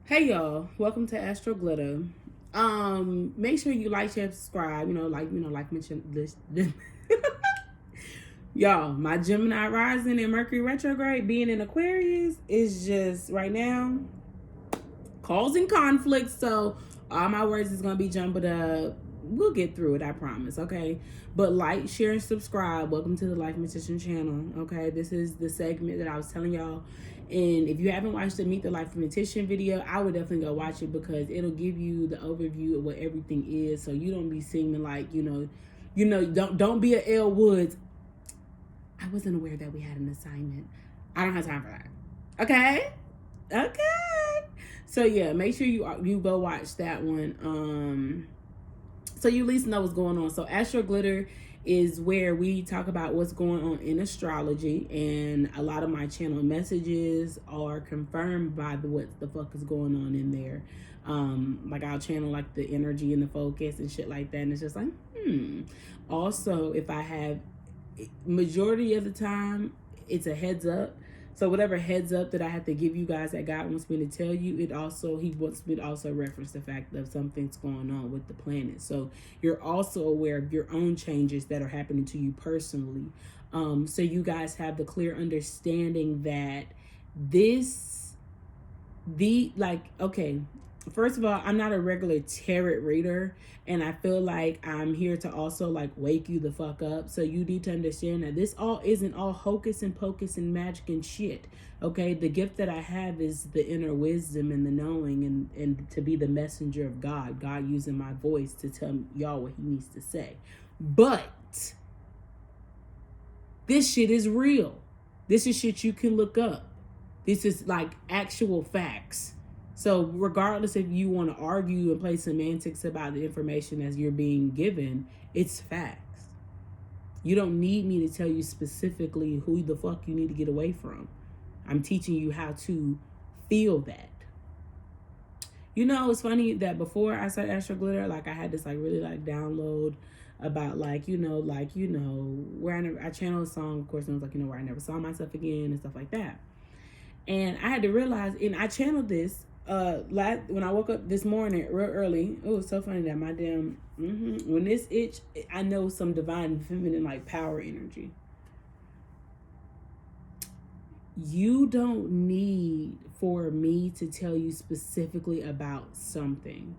Hey y'all, welcome to Astro Glitter. Make sure you like, share, subscribe. Like mentioned this. Y'all, my Gemini rising and Mercury retrograde being in Aquarius is just right now causing conflict. So all my words is gonna be jumbled up. We'll get through it, I promise. Okay, but like, share, and subscribe. Welcome to the Lifematician channel. Okay, this is the segment that I was telling y'all. And if you haven't watched the Meet the Lifematician video, I would definitely go watch it because it'll give you the overview of what everything is, so you don't be seeming like don't be a L Woods. I wasn't aware that we had an assignment. I don't have time for that. Okay. So yeah, make sure you go watch that one. So you at least know what's going on. So Astro Glitter is where we talk about what's going on in astrology, and a lot of my channel messages are confirmed by what the fuck is going on in there. Like I'll channel like the energy and the focus and shit like that, and it's just like Also, if I have majority of the time, it's a heads up. So whatever heads up that I have to give you guys that God wants me to tell you, he wants me to also reference the fact that something's going on with the planet. So you're also aware of your own changes that are happening to you personally. So you guys have the clear understanding that first of all, I'm not a regular tarot reader, and I feel like I'm here to also like wake you the fuck up. So you need to understand that this all isn't all hocus and pocus and magic and shit. Okay, the gift that I have is the inner wisdom and the knowing, and to be the messenger of God using my voice to tell y'all what he needs to say. But this shit is real. This is shit you can look up. This is like actual facts. So regardless if you want to argue and play semantics about the information as you're being given, it's facts. You don't need me to tell you specifically who the fuck you need to get away from. I'm teaching you how to feel that. You know, it's funny that before I started Astro Glitter, like I had this like really like download about where I channeled a song, of course, and I was like, where I never saw myself again and stuff like that. And I had to realize, and I channeled this when I woke up this morning real early. It was so funny that my damn when this itch, I know some divine feminine like power energy. You don't need for me to tell you specifically about something.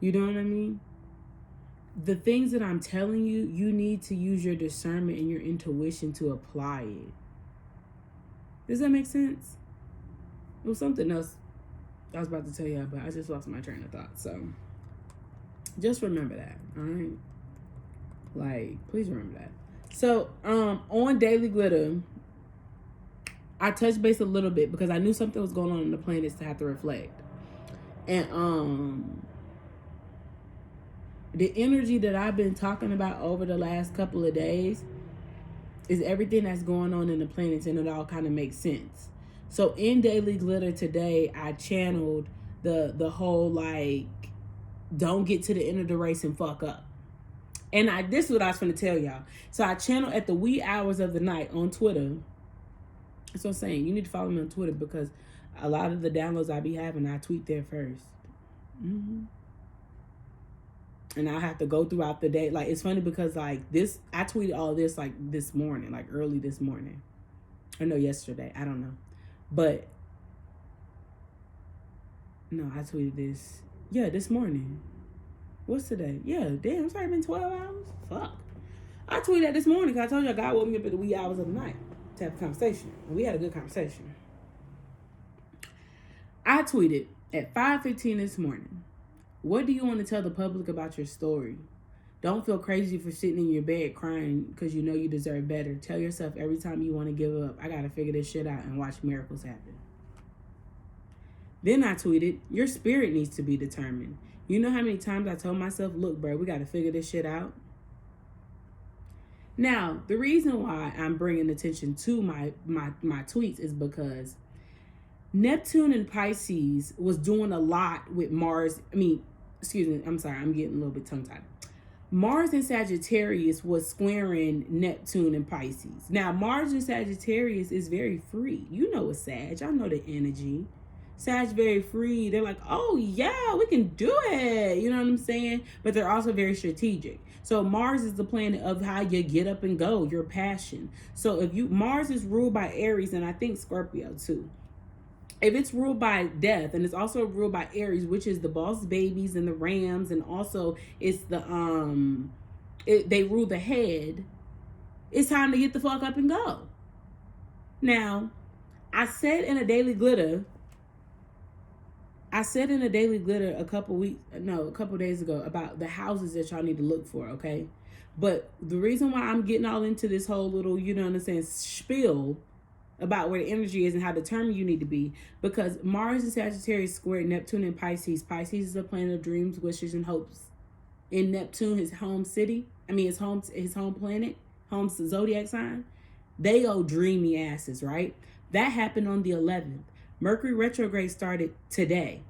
You know what I mean? The things that I'm telling you, you need to use your discernment and your intuition to apply it. Does that make sense? It was something else I was about to tell you, but I just lost my train of thought. So just remember that, all right? Like, please remember that. So on Daily Glitter, I touched base a little bit because I knew something was going on in the planets to have to reflect. And the energy that I've been talking about over the last couple of days is everything that's going on in the planets, and it all kind of makes sense. So in Daily Glitter today, I channeled the whole like, don't get to the end of the race and fuck up. And this is what I was going to tell y'all. So I channeled at the wee hours of the night on Twitter. That's what I'm saying. You need to follow me on Twitter because a lot of the downloads I be having, I tweet there first. And I have to go throughout the day. Like, it's funny because like this, I tweeted all this like this morning, like early this morning. Or no, yesterday. I don't know. But no, I tweeted this. Yeah, this morning. What's today? Yeah, damn, it's already been 12 hours. Fuck. I tweeted that this morning because I told you God woke me up at the wee hours of the night to have a conversation. And we had a good conversation. I tweeted at 5:15 this morning. What do you want to tell the public about your story? Don't feel crazy for sitting in your bed crying because you know you deserve better. Tell yourself every time you want to give up, I got to figure this shit out and watch miracles happen. Then I tweeted, your spirit needs to be determined. You know how many times I told myself, look, bro, we got to figure this shit out? Now, the reason why I'm bringing attention to my tweets is because Neptune and Pisces was doing a lot with Mars. I'm sorry, I'm getting a little bit tongue-tied. Mars and Sagittarius was squaring Neptune and Pisces. Now, Mars and Sagittarius is very free. You know it's Sag. I know the energy. Sag very free. They're like, oh yeah, we can do it. You know what I'm saying? But they're also very strategic. So Mars is the planet of how you get up and go, your passion. So if you Mars is ruled by Aries, and I think Scorpio too. If it's ruled by death, and it's also ruled by Aries, which is the boss babies and the rams, and also it's the they rule the head. It's time to get the fuck up and go. Now, I said in a Daily Glitter a couple days ago about the houses that y'all need to look for, okay? But the reason why I'm getting all into this whole little, you know what I'm saying, spiel about where the energy is and how determined you need to be, because Mars in Sagittarius squared Neptune in Pisces. Pisces is a planet of dreams, wishes, and hopes. In Neptune, his home planet, home zodiac sign, they go dreamy asses, right? That happened on the 11th. Mercury retrograde started today,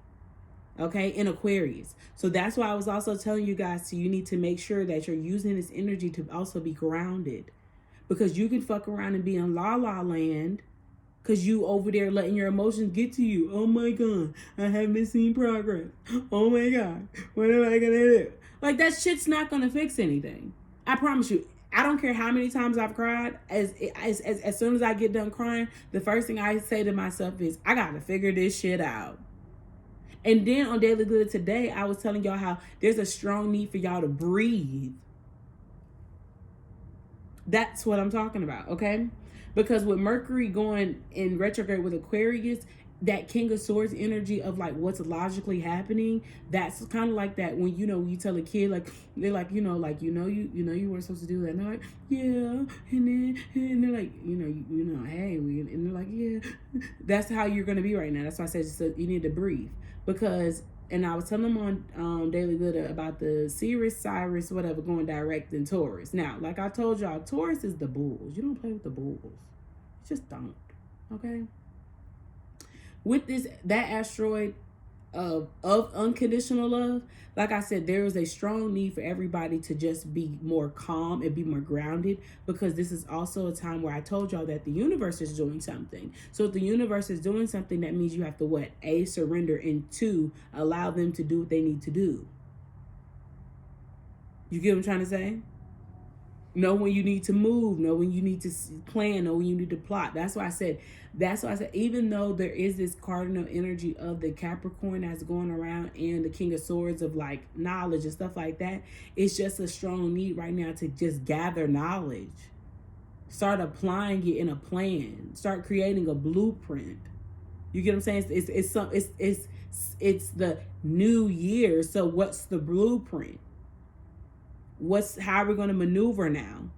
okay, in Aquarius. So that's why I was also telling you guys, so you need to make sure that you're using this energy to also be grounded, because you can fuck around and be in la la land because you over there letting your emotions get to you. Oh my God, I haven't seen progress. Oh my God, what am I gonna do? Like, that shit's not gonna fix anything. I promise you. I don't care how many times I've cried. As soon as I get done crying, the first thing I say to myself is, I gotta figure this shit out. And then on Daily Glitter today, I was telling y'all how there's a strong need for y'all to breathe. That's what I'm talking about, okay? Because with Mercury going in retrograde with Aquarius, that King of Swords energy of like what's logically happening, that's kind of like that when you tell a kid, like, they're like, you weren't supposed to do that, and they're like, yeah, and they're like, hey, and they're like, yeah. That's how you're gonna be right now. That's why I said you need to breathe. Because, and I was telling them on Daily Glitter about the Cyrus, whatever, going direct in Taurus. Now, like I told y'all, Taurus is the bulls. You don't play with the bulls. Just don't, okay? With that asteroid of unconditional love, like I said, there is a strong need for everybody to just be more calm and be more grounded, because this is also a time where I told y'all that the universe is doing something. So if the universe is doing something, that means you have to what? A, surrender, and 2, allow them to do what they need to do. You get what I'm trying to say? Know when you need to move, know when you need to plan, know when you need to plot. That's why I said, even though there is this cardinal energy of the Capricorn that's going around and the King of Swords of like knowledge and stuff like that, it's just a strong need right now to just gather knowledge. Start applying it in a plan. Start creating a blueprint. You get what I'm saying? It's the new year. So what's the blueprint? How are we going to maneuver now?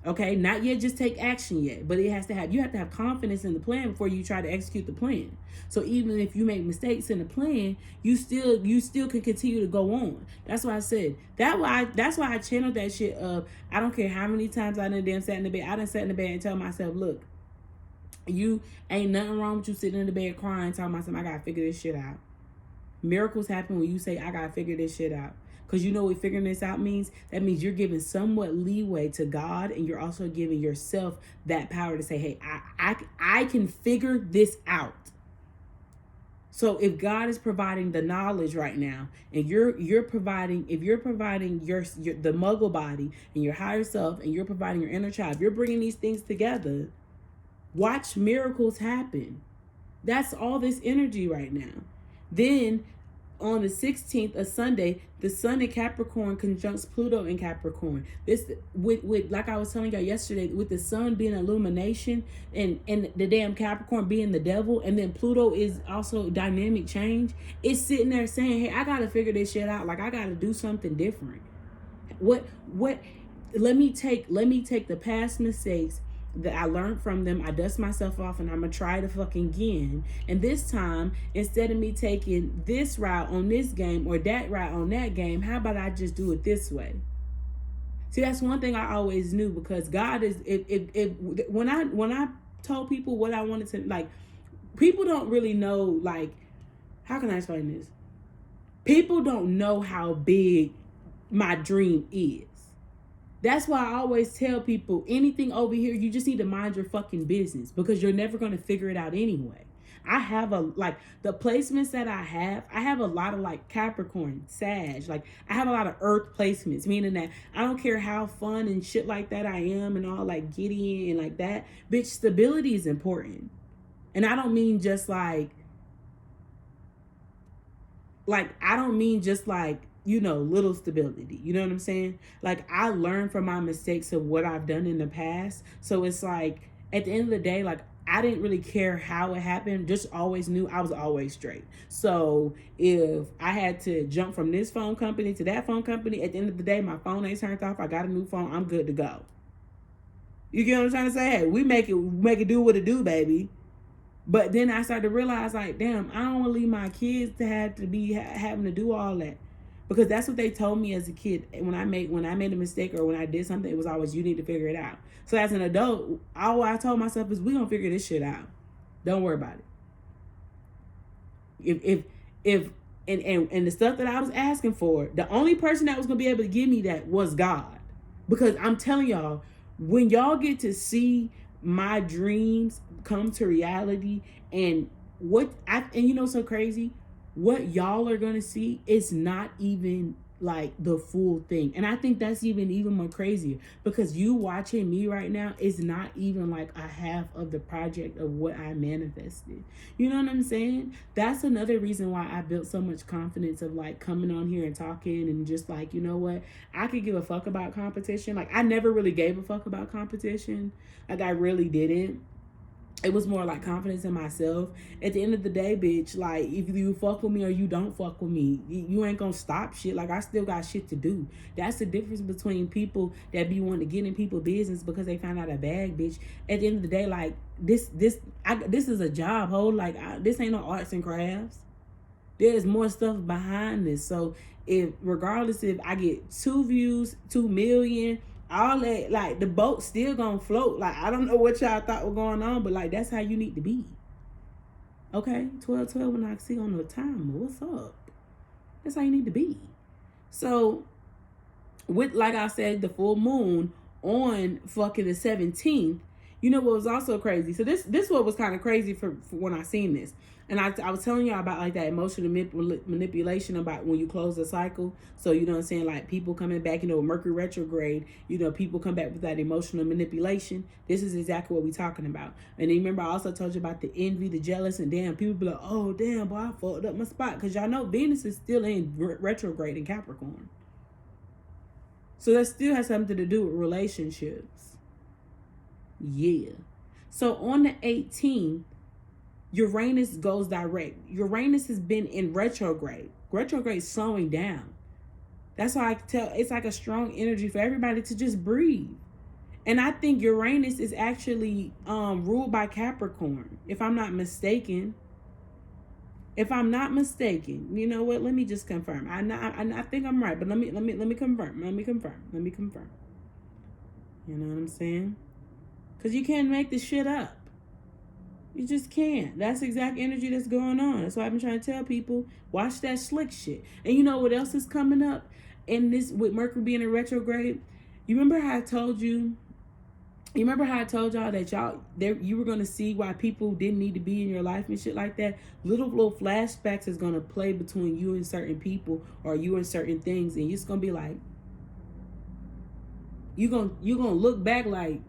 Okay, not yet just take action yet, but you have to have confidence in the plan before you try to execute the plan. So even if you make mistakes in the plan, you still can continue to go on. That's why I said that's why I channeled that shit of, I don't care how many times I done sat in the bed. I done sat in the bed and tell myself, look, you ain't nothing wrong with you sitting in the bed crying, telling myself, I gotta figure this shit out. Miracles happen when you say, I gotta figure this shit out. Because you know what figuring this out means? That means you're giving somewhat leeway to God, and you're also giving yourself that power to say, hey, I can figure this out. So if God is providing the knowledge right now, and you're providing the muggle body and your higher self, and you're providing your inner child, you're bringing these things together, watch miracles happen. That's all this energy right now. Then on the 16th of Sunday, the sun in Capricorn conjuncts Pluto in Capricorn. This with like I was telling y'all yesterday, with the sun being illumination and the damn Capricorn being the devil, and then Pluto is also dynamic change. It's sitting there saying, hey, I gotta figure this shit out. Like, I gotta do something different. Let me take the past mistakes that I learned from them. I dust myself off, and I'm gonna try to fucking again. And this time, instead of me taking this route on this game or that route on that game, how about I just do it this way? See, that's one thing I always knew, because God is, when I told people what I wanted to, like, people don't really know, like, how can I explain this? People don't know how big my dream is. That's why I always tell people, anything over here, you just need to mind your fucking business, because you're never going to figure it out anyway. I have like the placements that I have a lot of like Capricorn, Sag. Like I have a lot of earth placements, meaning that I don't care how fun and shit like that I am and all like giddy and like that. Bitch, stability is important. And I don't mean just like I don't mean just like, you know, little stability. You know what I'm saying? Like I learned from my mistakes of what I've done in the past. So it's like at the end of the day, like I didn't really care how it happened, just always knew I was always straight. So if I had to jump from this phone company to that phone company, at the end of the day, my phone ain't turned off. I got a new phone. I'm good to go. You get what I'm trying to say? Hey, we make it do what it do, baby. But then I started to realize, like, damn, I don't want to leave my kids to have to be having to do all that, because that's what they told me as a kid. When I made a mistake or when I did something, it was always, you need to figure it out. So as an adult, all I told myself is, we gonna figure this shit out. Don't worry about it. If and the stuff that I was asking for, the only person that was gonna be able to give me that was God, because I'm telling y'all, when y'all get to see my dreams come to reality, and you know, so crazy, what y'all are gonna see is not even like the full thing. And I think that's even more crazier, because you watching me right now is not even like a half of the project of what I manifested. You know what I'm saying? That's another reason why I built so much confidence of like coming on here and talking and just like, you know what, I could give a fuck about competition. Like I never really gave a fuck about competition. Like I really didn't. It was more like confidence in myself. At the end of the day, bitch, like if you fuck with me or you don't fuck with me, you ain't gonna stop shit. Like I still got shit to do. That's the difference between people that be wanting to get in people's business because they found out a bag, bitch. At the end of the day, like this is a job, ho. Like this ain't no arts and crafts. There's more stuff behind this. So regardless if I get 2 views, 2 million, all that, like the boat still gonna float. Like I don't know what y'all thought was going on, but like that's how you need to be. Okay, 12 when I see on the timer, what's up? That's how you need to be. So with, like I said, the full moon on fucking the 17th, you know what was also crazy? So this what was kind of crazy for when I seen this. And I was telling y'all about like that emotional manipulation about when you close the cycle. So, you know what I'm saying? Like people coming back, you know, Mercury retrograde, you know, people come back with that emotional manipulation. This is exactly what we're talking about. And then remember, I also told you about the envy, the jealous, and damn, people be like, oh, damn, boy, I fucked up my spot. Because y'all know Venus is still in retrograde in Capricorn. So that still has something to do with relationships. Yeah. So on the 18th, Uranus goes direct. Uranus has been in retrograde. Retrograde is slowing down. That's why I can tell it's like a strong energy for everybody to just breathe. And I think Uranus is actually ruled by Capricorn, if I'm not mistaken. If I'm not mistaken, you know what? Let me just confirm. I think I'm right, but let me confirm. Let me confirm. You know what I'm saying? Because you can't make this shit up. You just can't. That's the exact energy that's going on. That's why I've been trying to tell people, watch that slick shit. And you know what else is coming up in this with Mercury being in retrograde? You remember how I told you? You remember how I told y'all that you were gonna see why people didn't need to be in your life and shit like that? Little flashbacks is gonna play between you and certain people or you and certain things, and you're just gonna be like, you gonna look back like,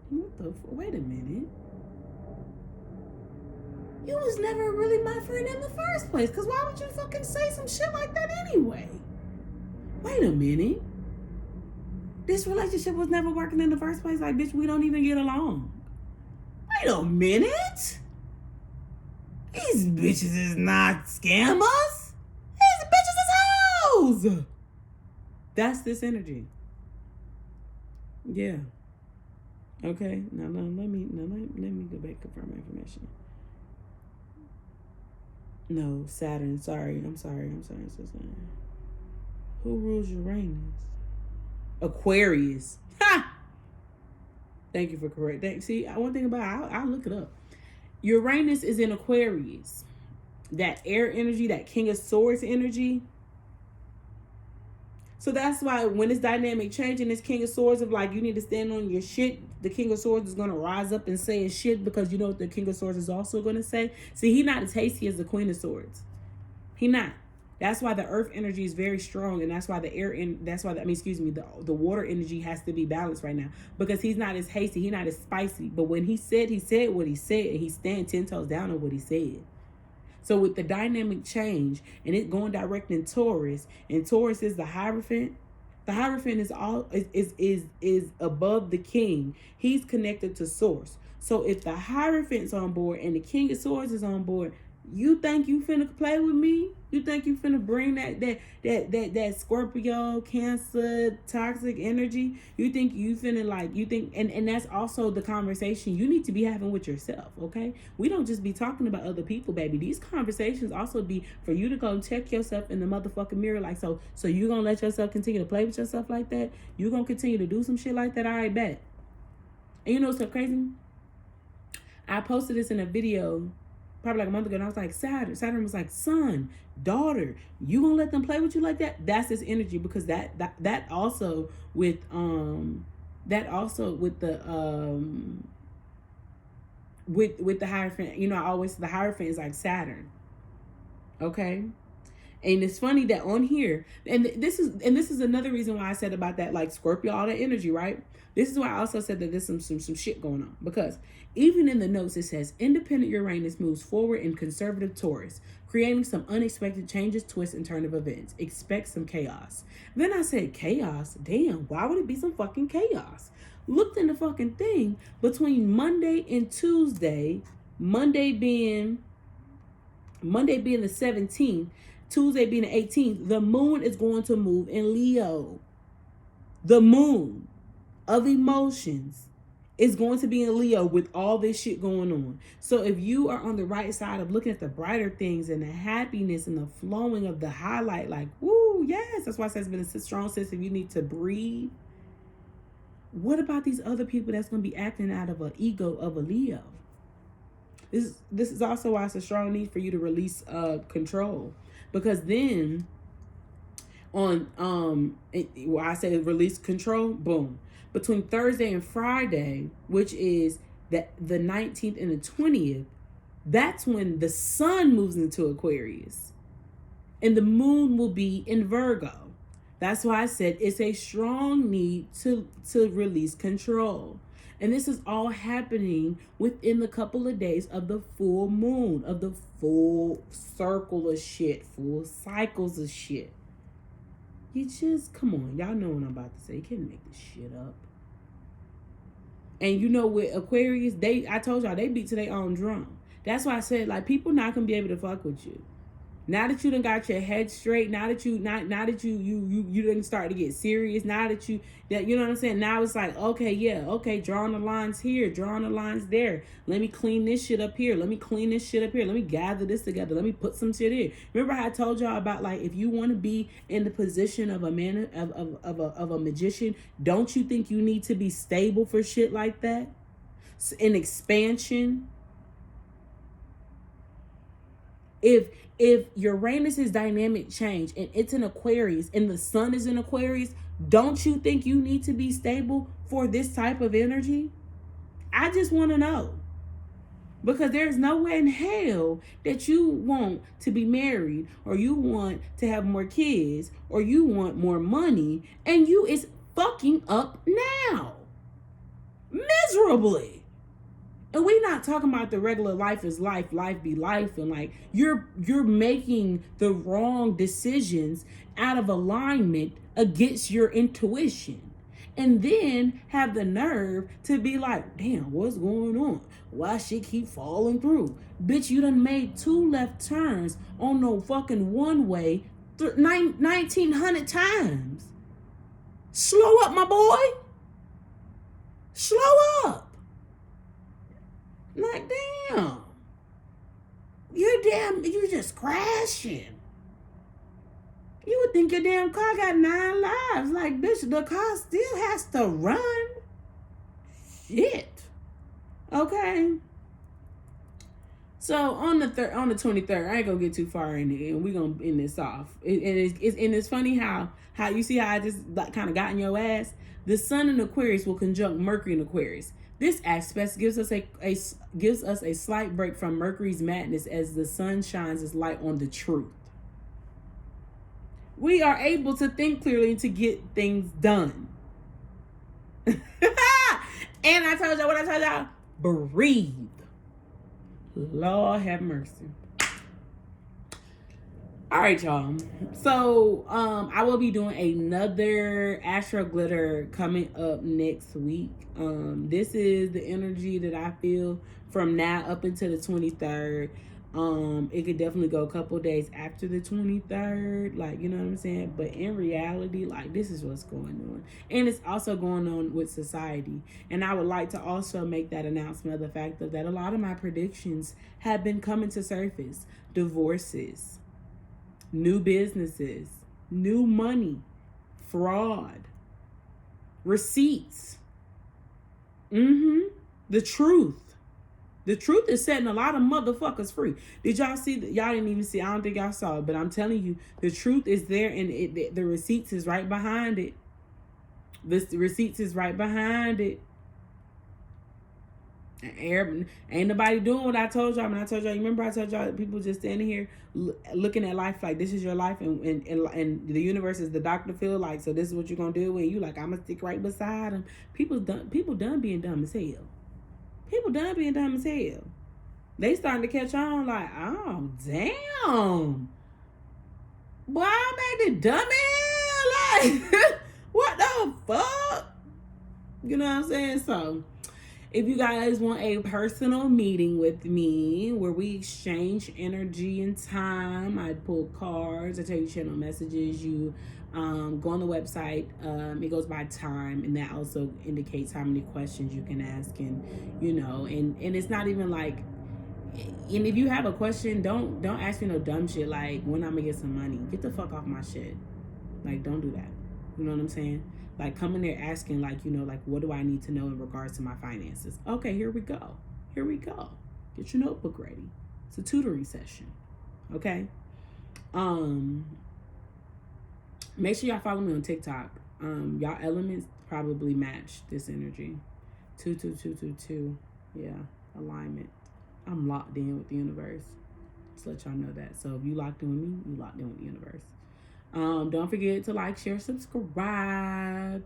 what the? Wait a minute. You was never really my friend in the first place. Because why would you fucking say some shit like that anyway? Wait a minute. This relationship was never working in the first place. Like, bitch, we don't even get along. Wait a minute. These bitches is not scammers. These bitches is hoes. That's this energy. Yeah. Okay. Now let me go back and confirm my information. No, Saturn. I'm sorry. I'm so sorry. Who rules Uranus? Aquarius. Ha! Thank you for correcting. See, one thing about I'll look it up. Uranus is in Aquarius. That air energy, that King of Swords energy. So that's why when it's dynamic change and this King of Swords of like, you need to stand on your shit, the King of Swords is going to rise up and say his shit, because you know what the King of Swords is also going to say? See, he not as hasty as the Queen of Swords. He not. That's why the earth energy is very strong, and that's why the the water energy has to be balanced right now, because he's not as hasty, he's not as spicy. But when he said what he said, and he's standing 10 toes down on what he said. So with the dynamic change and it going direct in Taurus, and Taurus is the Hierophant. The Hierophant is above the king. He's connected to source. So if the Hierophant's on board and the King of Swords is on board, you think you finna play with me? You think you finna bring that Scorpio, Cancer, toxic energy? You think you finna and that's also the conversation you need to be having with yourself, okay? We don't just be talking about other people, baby. These conversations also be for you to go check yourself in the motherfucking mirror, like, so you gonna let yourself continue to play with yourself like that? You gonna continue to do some shit like that? All right, bet. And you know what's so crazy? I posted this in a video probably like a month ago, and I was like, Saturn was like, son, daughter, you gonna let them play with you like that? That's this energy, because that also with the Hierophant, you know, I always, the Hierophant is like Saturn. Okay. And it's funny that on here, and this is another reason why I said about that, like Scorpio, all that energy, right? This is why I also said that there's some shit going on, because even in the notes it says independent Uranus moves forward in conservative Taurus, creating some unexpected changes, twists, and turn of events. Expect some chaos. Then I said, chaos? Damn, why would it be some fucking chaos? Looked in the fucking thing between Monday and Tuesday, Monday being the 17th, Tuesday being the 18th, the moon is going to move in Leo. The moon of emotions is going to be in Leo with all this shit going on. So if you are on the right side of looking at the brighter things and the happiness and the flowing of the highlight, like, woo, yes, that's why I said it's been a strong sense of you need to breathe. What about these other people that's going to be acting out of an ego of a Leo? This is also why it's a strong need for you to release control. Because then on I say release control, boom. Between Thursday and Friday, which is the 19th and the 20th, that's when the sun moves into Aquarius. And the moon will be in Virgo. That's why I said it's a strong need to release control. And this is all happening within the couple of days of the full moon, of the full circle of shit, full cycles of shit. You just, come on, y'all know what I'm about to say. You can't make this shit up. And you know, with Aquarius, I told y'all, they beat to their own drum. That's why I said, like, people not gonna be able to fuck with you. Now that you done got your head straight, now that you done start to get serious, now that you know what I'm saying? Now it's like, okay, drawing the lines here, drawing the lines there. Let me clean this shit up here. Let me clean this shit up here. Let me gather this together. Let me put some shit in. Remember how I told y'all about, like, if you want to be in the position of a man, of a magician, don't you think you need to be stable for shit like that? In expansion. If Uranus is dynamic change and it's in Aquarius and the sun is in Aquarius, don't you think you need to be stable for this type of energy? I just want to know. Because there's no way in hell that you want to be married, or you want to have more kids, or you want more money, and you is fucking up now. Miserably. And we're not talking about the regular life is life, life be life, and like you're making the wrong decisions out of alignment against your intuition. And then have the nerve to be like, damn, what's going on? Why shit keep falling through? Bitch, you done made 2 left turns on no fucking one way 1,900 times. Slow up, my boy. Slow up. Like, damn. You're just crashing. You would think your damn car got 9 lives. Like, bitch, the car still has to run. Shit. Okay. So on the 23rd, I ain't gonna get too far in it, and we gonna end this off. It's funny how you see how I just like kind of got in your ass. The Sun in Aquarius will conjunct Mercury in Aquarius. This aspect gives us a slight break from Mercury's madness as the Sun shines its light on the truth. We are able to think clearly and to get things done. And I told y'all what I told y'all. Breathe. Lord have mercy. All right, y'all. So I will be doing another Astro Glitter coming up next week. This is the energy that I feel from now up until the 23rd. It could definitely go a couple days after the 23rd, like, you know what I'm saying? But in reality, like, this is what's going on. And it's also going on with society. And I would like to also make that announcement of the fact that a lot of my predictions have been coming to surface. Divorces, new businesses, new money, fraud, receipts. The truth. The truth is setting a lot of motherfuckers free. Did y'all see that? Y'all didn't even see. I don't think y'all saw it, but I'm telling you, the truth is there, and the receipts is right behind it. The receipts is right behind it. Ain't nobody doing what I told y'all. When I told y'all, you remember I told y'all people just standing here looking at life like this is your life, and the universe is the Dr. Phil, like, so this is what you're gonna do, and you like, I'm gonna stick right beside them. People done being dumb as hell. People done being dumb as hell. They starting to catch on like, oh, damn. Boy, I made it dumb as hell. Like, what the fuck? You know what I'm saying? So, if you guys want a personal meeting with me where we exchange energy and time, I pull cards, I tell you channel messages, you go on the website, it goes by time, and that also indicates how many questions you can ask, and you know, and it's not even like, and if you have a question, don't ask me no dumb shit like when I'm gonna get some money. Get the fuck off my shit. Like, don't do that. You know what I'm saying? Like, come in there asking, like, you know, like, what do I need to know in regards to my finances? Okay, here we go. Here we go. Get your notebook ready. It's a tutoring session. Okay? Make sure y'all follow me on TikTok. Y'all elements probably match this energy. 22222. Yeah, alignment. I'm locked in with the universe. Just let y'all know that. So if you locked in with me, you locked in with the universe. Don't forget to like, share, subscribe.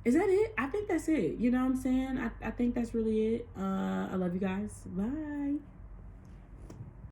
Is that it? I think that's it. You know what I'm saying? I think that's really it. I love you guys. Bye.